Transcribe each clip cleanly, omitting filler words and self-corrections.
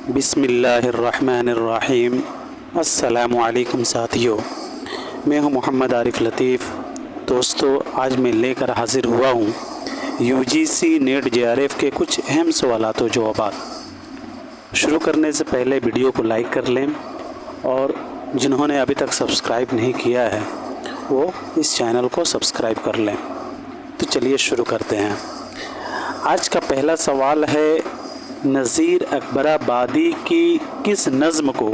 بسم اللہ الرحمن الرحیم۔ السلام علیکم ساتھیو، میں ہوں محمد عارف لطیف۔ دوستو، آج میں لے کر حاضر ہوا ہوں UGC نیٹ JRF کے کچھ اہم سوالات و جوابات۔ شروع کرنے سے پہلے ویڈیو کو لائک کر لیں، اور جنہوں نے ابھی تک سبسکرائب نہیں کیا ہے وہ اس چینل کو سبسکرائب کر لیں۔ تو چلیے شروع کرتے ہیں۔ آج کا پہلا سوال ہے، نذیر اکبر آبادی کی کس نظم کو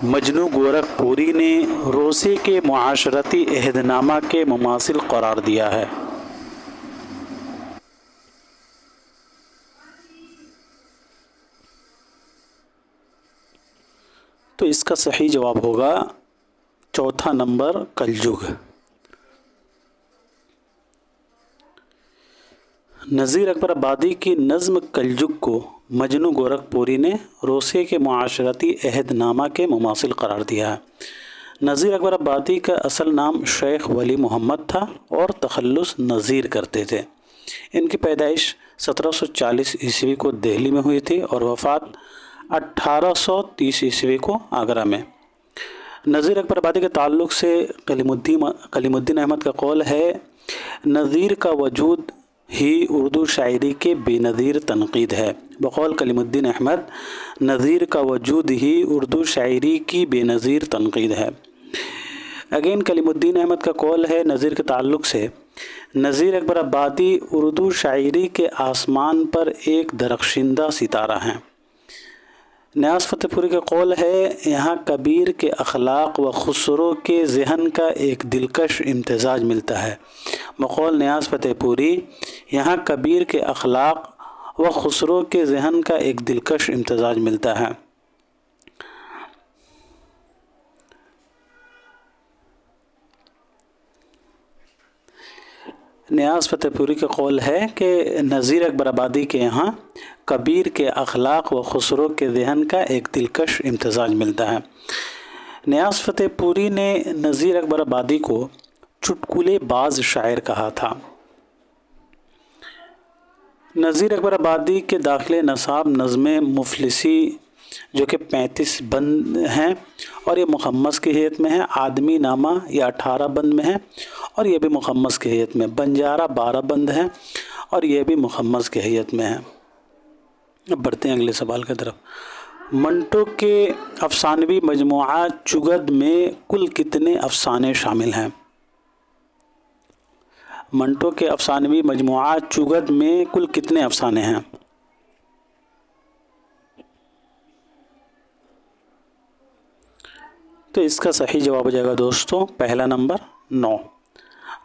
مجنو گورکھ پوری نے روسے کے معاشرتی عہد نامہ کے مماثل قرار دیا ہے؟ تو اس کا صحیح جواب ہوگا چوتھا نمبر، کلجگ۔ نذیر اکبر آبادی کی نظم کلجگ کو مجنو گورکھ پوری نے روسے کے معاشرتی عہد نامہ کے مماثل قرار دیا ہے۔ نذیر اکبر آبادی کا اصل نام شیخ ولی محمد تھا اور تخلص نذیر کرتے تھے۔ ان کی پیدائش 1740 عیسوی کو دہلی میں ہوئی تھی اور وفات 1830 عیسوی کو آگرہ میں۔ نذیر اکبر آبادی کے تعلق سے کلیم الدین احمد کا قول ہے، نذیر کا وجود ہی اردو شاعری کے بے نظیر تنقید ہے۔ بقول کلیم الدین احمد، نذیر کا وجود ہی اردو شاعری کی بے نظیر تنقید ہے۔ اگین کلیم الدین احمد کا قول ہے نذیر کے تعلق سے، نذیر اکبر آبادی اردو شاعری کے آسمان پر ایک درخشندہ ستارہ ہیں۔ نیاز فتح پوری کا قول ہے، یہاں کبیر کے اخلاق و خسرو کے ذہن کا ایک دلکش امتزاج ملتا ہے۔ بقول نیاز فتح پوری، یہاں کبیر کے اخلاق و خسرو کے ذہن کا ایک دلکش امتزاج ملتا ہے۔ نیاز فتح پوری کا قول ہے کہ نذیر اکبر آبادی کے یہاں کبیر کے اخلاق و خسرو کے ذہن کا ایک دلکش امتزاج ملتا ہے۔ نیاز فتح پوری نے نذیر اکبر آبادی کو چٹکلے باز شاعر کہا تھا۔ نذیر اکبر آبادی کے داخل نصاب نظم مفلسی جو کہ 35 بند ہیں اور یہ مخمس کی حیثیت میں ہے، آدمی نامہ یہ 18 بند میں ہے اور یہ بھی مخمس کی حیثیت میں، بنجارہ 12 بند ہیں اور یہ بھی مخمس کی حیثیت میں ہے۔ اب بڑھتے ہیں اگلے سوال کی طرف۔ منٹو کے افسانوی مجموعہ چگد میں کل کتنے افسانے شامل ہیں؟ منٹو کے افسانوی مجموعہ چگد میں کل کتنے افسانے ہیں؟ تو اس کا صحیح جواب ہو جائے گا دوستوں پہلا نمبر 9۔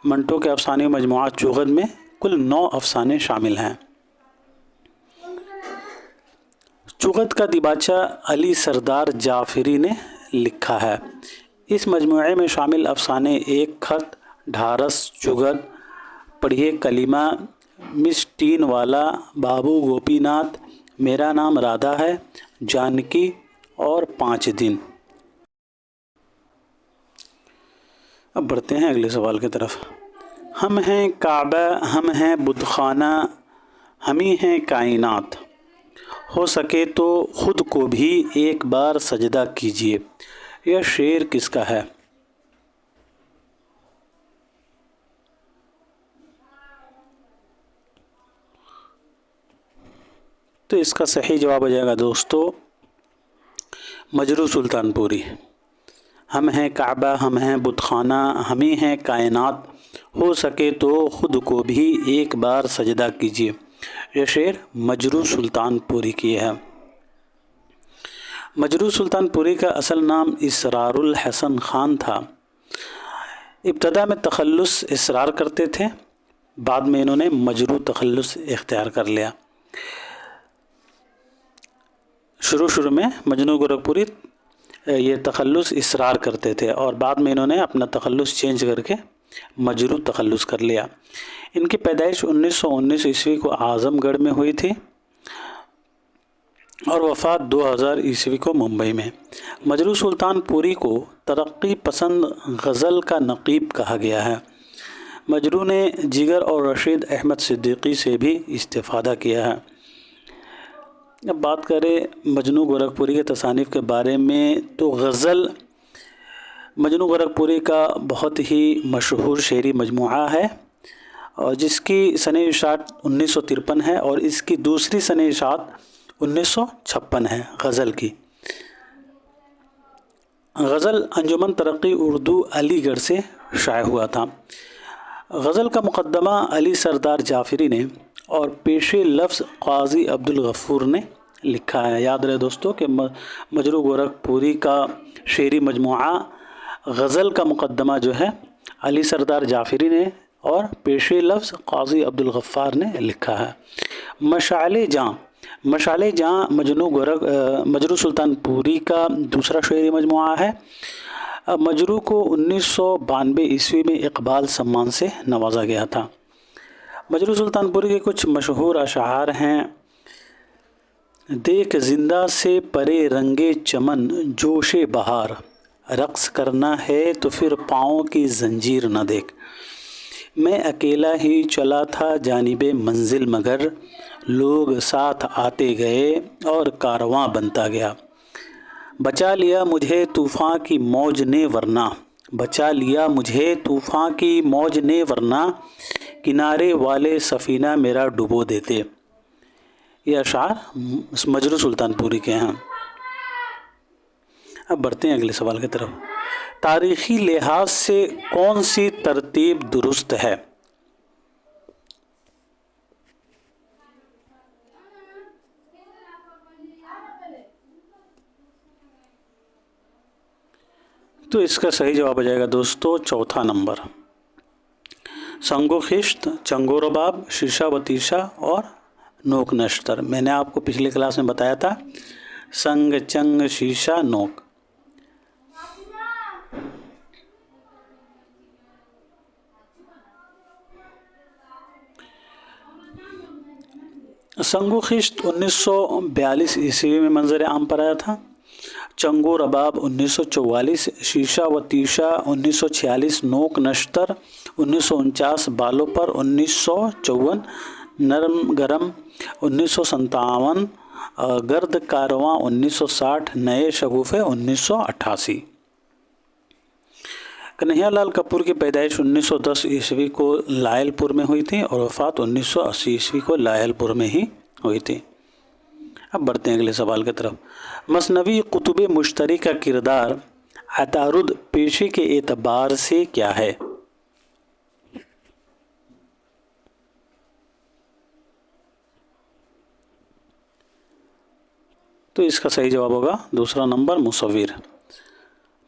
منٹو کے افسانوی مجموعہ چگد میں کل 9 افسانے شامل ہیں۔ چگد کا دیباچہ علی سردار جعفری نے لکھا ہے۔ اس مجموعے میں شامل افسانے ایک خط، ڈھارس، چگد، پڑھیے کلیمہ، مس ٹین والا، بابو گوپی ناتھ، میرا نام رادھا ہے، جانکی اور 5 دن۔ اب بڑھتے ہیں اگلے سوال کی طرف۔ ہم ہیں کعبہ، ہم ہیں بت خانہ، ہم ہی ہیں کائنات، ہو سکے تو خود کو بھی ایک بار سجدہ کیجیے، یہ شعر کس کا ہے؟ تو اس کا صحیح جواب ہو جائے گا دوستو مجروح سلطان پوری۔ ہم ہیں کعبہ، ہم ہیں بت خانہ، ہم ہی ہیں کائنات، ہو سکے تو خود کو بھی ایک بار سجدہ کیجیے، یہ شعر مجروح سلطان پوری کی ہے۔ مجروح سلطان پوری کا اصل نام اسرار الحسن خان تھا۔ ابتدا میں تخلص اسرار کرتے تھے، بعد میں انہوں نے مجروح تخلص اختیار کر لیا۔ شروع میں مجنو گورکھ پوری یہ تخلص اسرار کرتے تھے اور بعد میں انہوں نے اپنا تخلص چینج کر کے مجروح تخلص کر لیا۔ ان کی پیدائش 1919 عیسوی کو اعظم گڑھ میں ہوئی تھی اور وفات 2000 عیسوی کو ممبئی میں۔ مجروح سلطان پوری کو ترقی پسند غزل کا نقیب کہا گیا ہے۔ مجروح نے جگر اور رشید احمد صدیقی سے بھی استفادہ کیا ہے۔ اب بات کریں مجنو گورکھپوری کے تصانیف کے بارے میں تو غزل مجنو گورکھپوری کا بہت ہی مشہور شعری مجموعہ ہے اور جس کی سنِ اشاعت 1953 ہے اور اس کی دوسری سنِ اشاعت 1956 ہے غزل کی۔ غزل انجمن ترقی اردو علی گڑھ سے شائع ہوا تھا۔ غزل کا مقدمہ علی سردار جعفری نے اور پیش لفظ قاضی عبدالغفور نے لکھا ہے۔ یاد رہے دوستو کہ مجنو گورکھپوری کا شعری مجموعہ غزل کا مقدمہ جو ہے علی سردار جعفری نے اور پیش لفظ قاضی عبدالغفار نے لکھا ہے۔ مشعل جاں مجرو سلطان پوری کا دوسرا شعری مجموعہ ہے۔ مجرو کو 1992 عیسوی میں اقبال سمان سے نوازا گیا تھا۔ مجرو سلطان پوری کے کچھ مشہور اشعار ہیں: دیکھ زندہ سے پرے رنگے چمن جوش بہار، رقص کرنا ہے تو پھر پاؤں کی زنجیر نہ دیکھ، میں اکیلا ہی چلا تھا جانب منزل مگر لوگ ساتھ آتے گئے اور کارواں بنتا گیا، بچا لیا مجھے طوفان کی موج نے ورنہ، بچا لیا مجھے طوفان کی موج نے ورنہ، کنارے والے سفینہ میرا ڈبو دیتے۔ یہ اشعار مجرو سلطان پوری کے ہیں۔ اب بڑھتے ہیں اگلے سوال کی طرف۔ تاریخی لحاظ سے کون سی ترتیب درست ہے؟ تو اس کا صحیح جواب ہو جائے گا دوستو چوتھا نمبر، سنگ و خشت، چنگ و رباب، شیشہ و تیشہ اور نوک نشتر۔ میں نے آپ کو پچھلے کلاس میں بتایا تھا سنگ، چنگ، شیشہ، نوک۔ سنگ و خشت 1942 عیسوی میں منظر عام پر آیا تھا۔ چنگ و رباب 1944، شیشہ و تیشہ 1946، نوک نشتر 1949 بالوں پر 1954، نرم گرم 1957، گرد کارواں 1960، نئے شگوفے 1988۔ کنہیا لال کپور کی پیدائش 1910 عیسوی کو لائل پور میں ہوئی تھی اور وفات 1980 عیسوی کو لائل پور میں ہی ہوئی تھی۔ اب بڑھتے ہیں اگلے سوال کی طرف۔ مثنوی قطب مشتری کا کردار عطارد پیشے کے اعتبار سے کیا ہے؟ تو اس کا صحیح جواب ہوگا دوسرا نمبر، مصور۔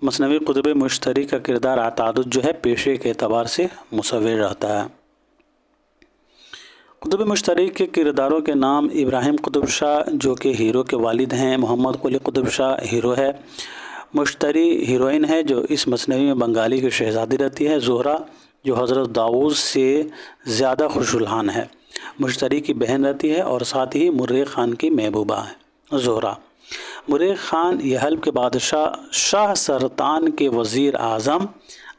مثنوی قطب مشتری کا کردار عطارد جو ہے پیشے کے اعتبار سے مصور رہتا ہے۔ قطب مشتری کے کرداروں کے نام: ابراہیم قطب شاہ جو کہ ہیرو کے والد ہیں، محمد قلی قطب شاہ ہیرو ہے، مشتری ہیروئن ہے جو اس مثنوی میں بنگالی کی شہزادی رہتی ہے، زہرہ جو حضرت داؤد سے زیادہ خوش الحان ہے، مشتری کی بہن رہتی ہے اور ساتھ ہی مریخ خان کی محبوبہ ہے زہرہ۔ مریخ خان یہ حلب کے بادشاہ شاہ سرطان کے وزیر اعظم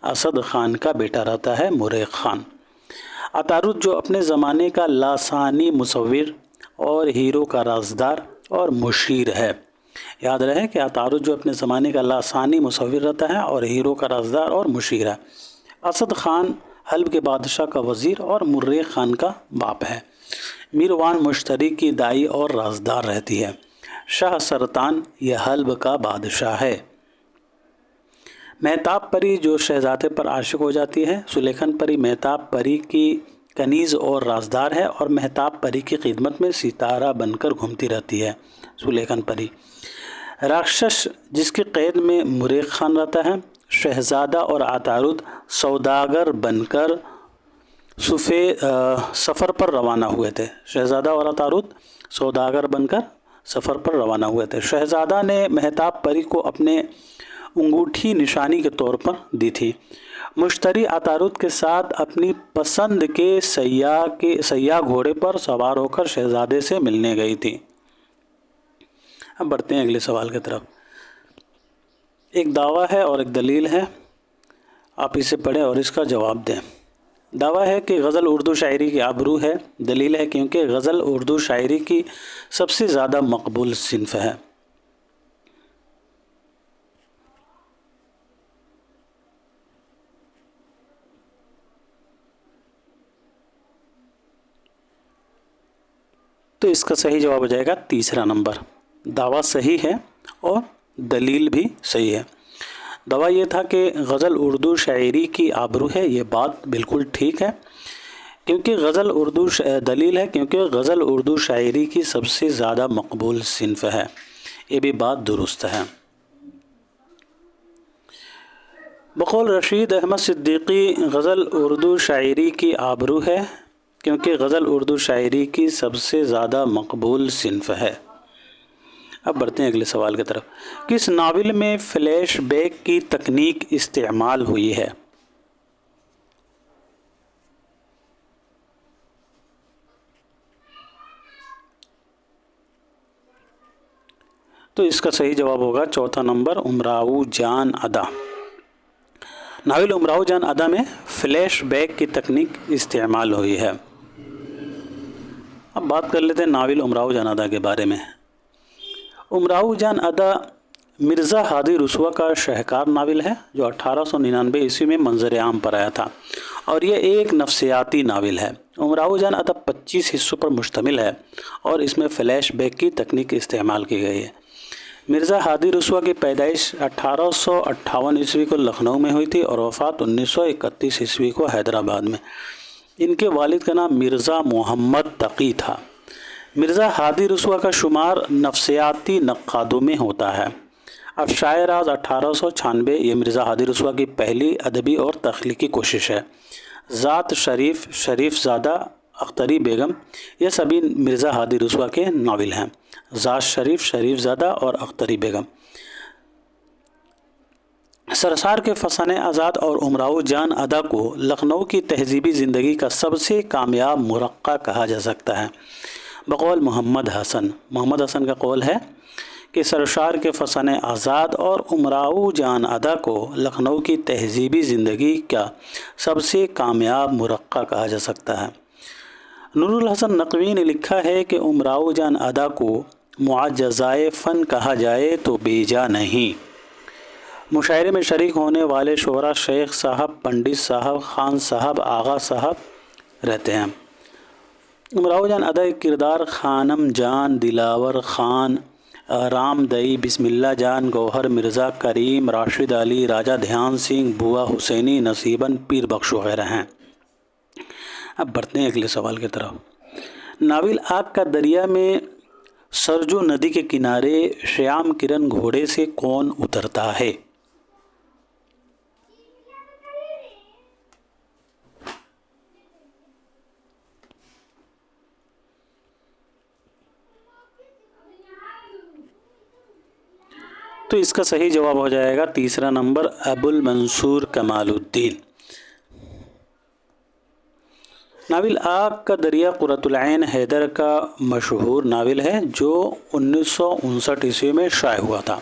اسد خان کا بیٹا رہتا ہے مریخ خان۔ عطارد جو اپنے زمانے کا لاسانی مصور اور ہیرو کا رازدار اور مشیر ہے۔ یاد رہے کہ عطارد جو اپنے زمانے کا لاسانی مصور رہتا ہے اور ہیرو کا رازدار اور مشیر ہے۔ اسد خان حلب کے بادشاہ کا وزیر اور مریخ خان کا باپ ہے۔ میروان مشتری کی دائی اور رازدار رہتی ہے۔ شاہ سرطان یہ حلب کا بادشاہ ہے۔ مہتاب پری جو شہزادے پر عاشق ہو جاتی ہے۔ سلیکھن پری مہتاب پری کی کنیز اور رازدار ہے اور مہتاب پری کی خدمت میں ستارہ بن کر گھومتی رہتی ہے سلیکھن پری۔ راکشس جس کی قید میں مریخ خان رہتا ہے۔ شہزادہ اور عطارد سوداگر بن کر سفر پر روانہ ہوئے تھے۔ شہزادہ اور عطارد سوداگر بن کر سفر پر روانہ ہوئے تھے۔ شہزادہ نے مہتاب پری کو اپنے انگوٹھی نشانی کے طور پر دی تھی۔ مشتری عطارد کے ساتھ اپنی پسند کے سیاہ گھوڑے پر سوار ہو کر شہزادے سے ملنے گئی تھی۔ اب بڑھتے ہیں اگلے سوال کی طرف۔ ایک دعویٰ ہے اور ایک دلیل ہے، آپ اسے پڑھیں اور اس کا جواب دیں۔ دعویٰ ہے کہ غزل اردو شاعری کی آبرو ہے، دلیل ہے کیونکہ غزل اردو شاعری کی سب سے زیادہ مقبول صنف ہے۔ تو اس کا صحیح جواب ہو جائے گا تیسرا نمبر، دعویٰ صحیح ہے اور دلیل بھی صحیح ہے۔ دعویٰ یہ تھا کہ غزل اردو شاعری کی آبرو ہے، یہ بات بالکل ٹھیک ہے کیونکہ دلیل ہے کیونکہ غزل اردو شاعری کی سب سے زیادہ مقبول صنف ہے، یہ بھی بات درست ہے۔ بقول رشید احمد صدیقی غزل اردو شاعری کی آبرو ہے کیونکہ غزل اردو شاعری کی سب سے زیادہ مقبول صنف ہے۔ اب بڑھتے ہیں اگلے سوال کی طرف۔ کس ناول میں فلیش بیک کی تکنیک استعمال ہوئی ہے؟ تو اس کا صحیح جواب ہوگا چوتھا نمبر، امراؤ جان ادا۔ ناول امراؤ جان ادا میں فلیش بیک کی تکنیک استعمال ہوئی ہے۔ اب بات کر لیتے ہیں ناول امراؤ جان ادا کے بارے میں۔ امراؤ جان ادا مرزا ہادی رسوا کا شاہکار ناول ہے جو 1899 عیسوی میں منظر عام پر آیا تھا، اور یہ ایک نفسیاتی ناول ہے۔ امراؤ جان ادا 25 حصوں پر مشتمل ہے اور اس میں فلیش بیک کی تکنیک استعمال کی گئی ہے۔ مرزا ہادی رسوا کی پیدائش 1858 عیسوی کو لکھنؤ میں ہوئی تھی اور وفات 1931 عیسوی کو حیدرآباد میں۔ ان کے والد کا نام مرزا محمد تقی تھا۔ مرزا ہادی رسوا کا شمار نفسیاتی نقادوں میں ہوتا ہے۔ افشائے راز 1896 یہ مرزا ہادی رسوا کی پہلی ادبی اور تخلیقی کوشش ہے۔ ذات شریف زادہ اختری بیگم، یہ سبھی مرزا ہادی رسوا کے ناول ہیں۔ ذات شریف زادہ اور اختری بیگم۔ سرسار کے فسانہ آزاد اور امراؤ جان ادا کو لکھنؤ کی تہذیبی زندگی کا سب سے کامیاب مرقع کہا جا سکتا ہے۔ بقول محمد حسن کا قول ہے کہ سرسار کے فسانہ آزاد اور امراؤ جان ادا کو لکھنؤ کی تہذیبی زندگی کا سب سے کامیاب مرقع کہا جا سکتا ہے۔ نور الحسن نقوی نے لکھا ہے کہ امراؤ جان ادا کو معجزۂ فن کہا جائے تو بیجا نہیں۔ مشاعرے میں شریک ہونے والے شعراء شیخ صاحب، پنڈت صاحب، خان صاحب، آغا صاحب رہتے ہیں۔ امراؤ جان ادا کردار خانم جان، دلاور خان، رام دئی، بسم اللہ جان، گوہر مرزا، کریم، راشد علی، راجہ دھیان سنگھ، بوا حسینی، نصیباً، پیر بخش وغیرہ ہیں۔ اب بڑھتے ہیں اگلے سوال کی طرف۔ ناول آگ کا دریا میں سرجو ندی کے کنارے شیام کرن گھوڑے سے کون اترتا ہے؟ تو اس کا صحیح جواب ہو جائے گا تیسرا نمبر، ابو المنصور کمال الدین۔ ناول آگ کا دریا قرۃ العین حیدر کا مشہور ناول ہے جو 1959 عیسوی میں شائع ہوا تھا۔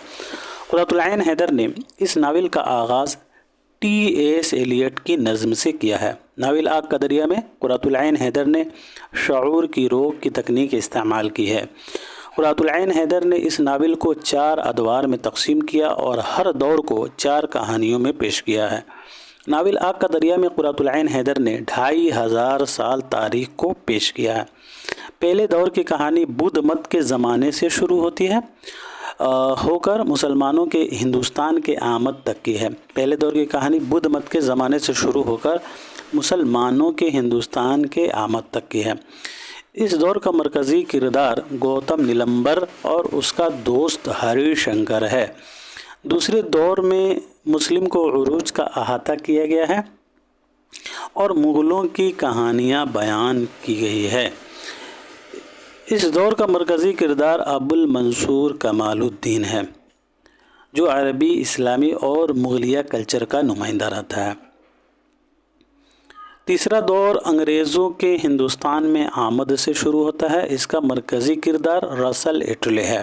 قرۃ العین حیدر نے اس ناول کا آغاز ٹی ایس ایلیٹ کی نظم سے کیا ہے۔ ناول آگ کا دریا میں قرۃ العین حیدر نے شعور کی روک کی تکنیک استعمال کی ہے۔ قرۃ العین حیدر نے اس ناول کو 4 ادوار میں تقسیم کیا اور ہر دور کو 4 کہانیوں میں پیش کیا ہے۔ ناول آگ کا دریا میں قرۃ العین حیدر نے 2500 سال تاریخ کو پیش کیا ہے۔ پہلے دور کی کہانی بدھ مت کے زمانے سے شروع ہوتی ہے ہو کر مسلمانوں کے ہندوستان کے آمد تک کی ہے۔ پہلے دور کی کہانی بدھ مت کے زمانے سے شروع ہو کر مسلمانوں کے ہندوستان کے آمد تک کی ہے۔ اس دور کا مرکزی کردار گوتم نیلمبر اور اس کا دوست ہری شنکر ہے۔ دوسرے دور میں مسلم کو عروج کا احاطہ کیا گیا ہے اور مغلوں کی کہانیاں بیان کی گئی ہے۔ اس دور کا مرکزی کردار ابو المنصور کمال الدین ہے جو عربی، اسلامی اور مغلیہ کلچر کا نمائندہ رہتا ہے۔ تیسرا دور انگریزوں کے ہندوستان میں آمد سے شروع ہوتا ہے۔ اس کا مرکزی کردار رسل ایٹلے ہے۔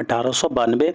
1892।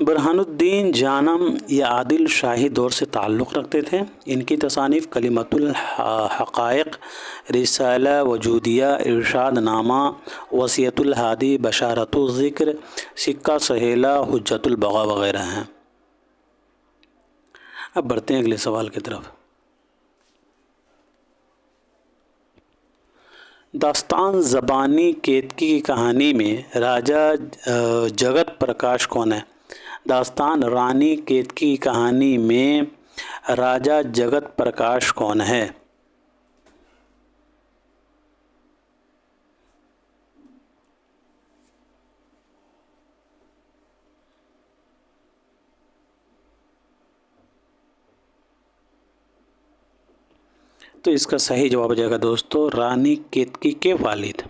برہان الدین جانم یہ عادل شاہی دور سے تعلق رکھتے تھے۔ ان کی تصانیف کلمۃ الحقائق، رسالہ وجودیہ، ارشاد نامہ، وصیۃ الہادی، بشارۃ الذکر، سکہ سہیلہ، حجت البغا وغیرہ ہیں۔ اب بڑھتے ہیں اگلے سوال کی طرف۔ داستان زبانی کیتکی کی کہانی میں راجہ جگت پرکاش کون ہے؟ داستان رانی کیتکی کی کہانی میں راجہ جگت پرکاش کون ہے؟ تو اس کا صحیح جواب ہو جائے گا دوستو رانی کیتکی کے والد۔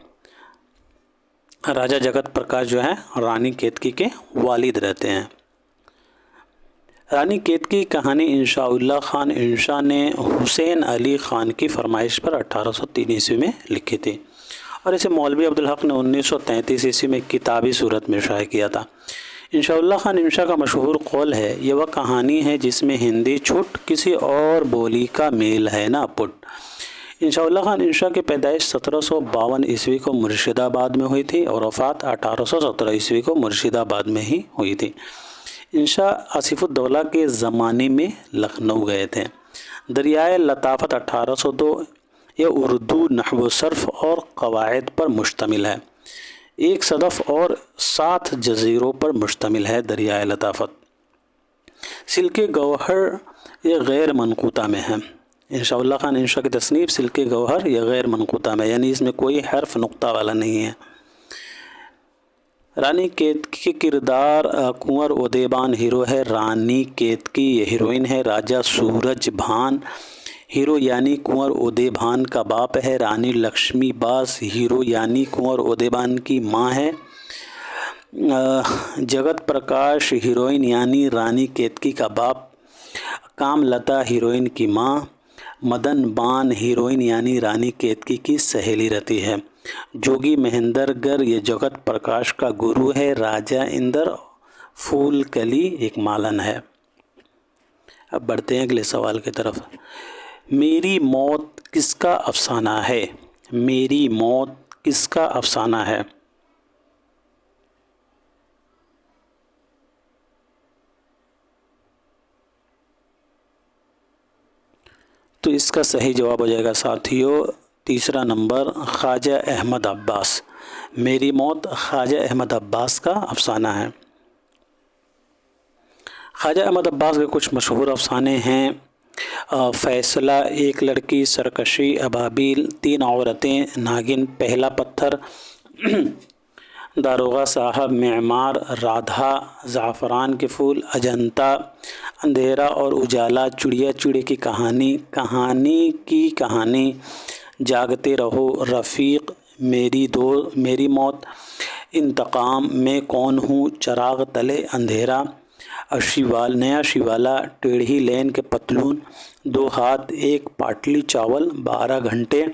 راجہ جگت پرکاش جو ہے رانی کیتکی کے والد رہتے ہیں۔ رانی کیتکی کی کہانی انشاء اللہ خان انشا نے حسین علی خان کی فرمائش پر 1803 عیسوی میں لکھی تھی، اور اسے مولوی عبدالحق نے 1933 عیسوی میں کتابی صورت میں شائع کیا تھا۔ انشاء اللہ خان انشا کا مشہور قول ہے، یہ وہ کہانی ہے جس میں ہندی چھٹ کسی اور بولی کا میل ہے نہ پٹ۔ انشاء اللہ خان انشا کی پیدائش 1752 عیسوی کو مرشد آباد میں ہوئی تھی اور وفات 1817 عیسوی کو مرشد آباد میں ہی ہوئی تھی۔ انشا آصف الدولہ کے زمانے میں لکھنؤ گئے تھے۔ دریائے لطافت 1802 یہ اردو نحو و صرف اور قواعد پر مشتمل ہے۔ 1 صدف اور 7 جزیروں پر مشتمل ہے دریائے لطافت۔ سلک گوہر یہ غیر منقوطہ میں ہے۔ انشاء اللہ خان انشا کی تصنیف سلک گوہر یہ غیر منقوطہ میں، یعنی اس میں کوئی حرف نقطہ والا نہیں ہے۔ رانی کیتکی کے کردار کنور ادیبان ہیرو ہے۔ رانی کیتکی یہ ہیروئن ہے۔ راجہ سورج بھان ہیرو یعنی کنور ادیبان کا باپ ہے۔ رانی لکشمی باس ہیرو یعنی کنور ادیبان کی ماں ہے۔ جگت پرکاش ہیروئن یعنی رانی کیتکی کا باپ۔ کام لتا ہیروئن کی ماں۔ مدن بان ہیروئن یعنی رانی کیتکی کی سہیلی رہتی ہے۔ جوگی مہندر گر یہ جگت پرکاش کا گرو ہے۔ راجہ اندر پھول کلی ایک مالن ہے۔ اب بڑھتے ہیں اگلے سوال کی طرف۔ میری موت کس کا افسانہ ہے؟ میری موت کس کا افسانہ ہے؟ تو اس کا صحیح جواب ہو جائے گا ساتھیوں تیسرا نمبر خواجہ احمد عباس۔ میری موت خواجہ احمد عباس کا افسانہ ہے۔ خواجہ احمد عباس کے کچھ مشہور افسانے ہیں: فیصلہ، ایک لڑکی، سرکشی، ابابیل، 3 عورتیں، ناگن، پہلا پتھر، داروغہ صاحب، معمار، رادھا، زعفران کے پھول، اجنتا، اندھیرا اور اجالا، چڑیا چڑے کی کہانی، کہانی کی کہانی، جاگتے رہو، رفیق، میری موت، انتقام، میں کون ہوں، چراغ تلے اندھیرا، نیا شیوالا، ٹیڑھی لین کے پتلون، 2 ہاتھ، 1 پاٹلی چاول، 12 گھنٹے،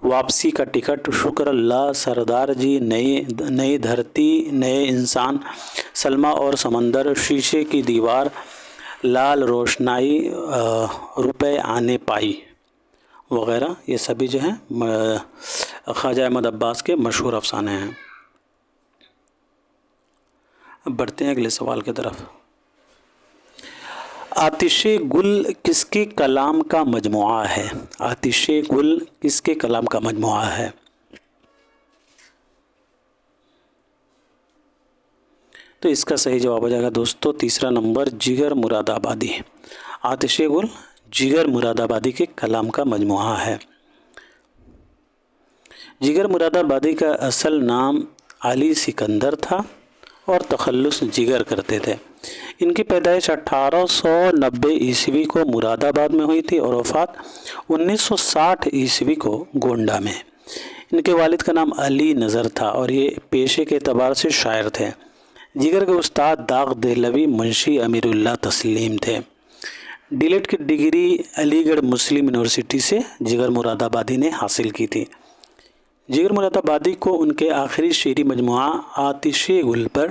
واپسی کا ٹکٹ، شکر اللہ، سردار جی، نئی دھرتی، نئے انسان، سلمیٰ اور سمندر، شیشے کی دیوار، لال روشنائی، روپے آنے پائی وغیرہ، یہ سبھی جو ہیں خواجہ احمد عباس کے مشہور افسانے ہیں۔ اب بڑھتے ہیں اگلے سوال کی طرف۔ آتش گل کس کے کلام کا مجموعہ ہے؟ آتش گل کس کے کلام کا مجموعہ ہے؟ تو اس کا صحیح جواب ہو جائے گا دوستو تیسرا نمبر جگر مراد آبادی۔ آتش گل جگر مراد آبادی کے کلام کا مجموعہ ہے۔ جگر مراد آبادی کا اصل نام علی سکندر تھا اور تخلص جگر کرتے تھے۔ ان کی پیدائش 1890 عیسوی کو مراد آباد میں ہوئی تھی اور وفات 1960 عیسوی کو گونڈہ میں۔ ان کے والد کا نام علی نظر تھا اور یہ پیشے کے اعتبار سے شاعر تھے۔ جگر کے استاد داغ دہلوی منشی امیر اللہ تسلیم تھے۔ ڈیلیٹ کی ڈگری علی گڑھ مسلم یونیورسٹی سے جگر مراد آبادی نے حاصل کی تھی۔ جگر مراد آبادی کو ان کے آخری شعری مجموعہ آتش گل پر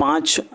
5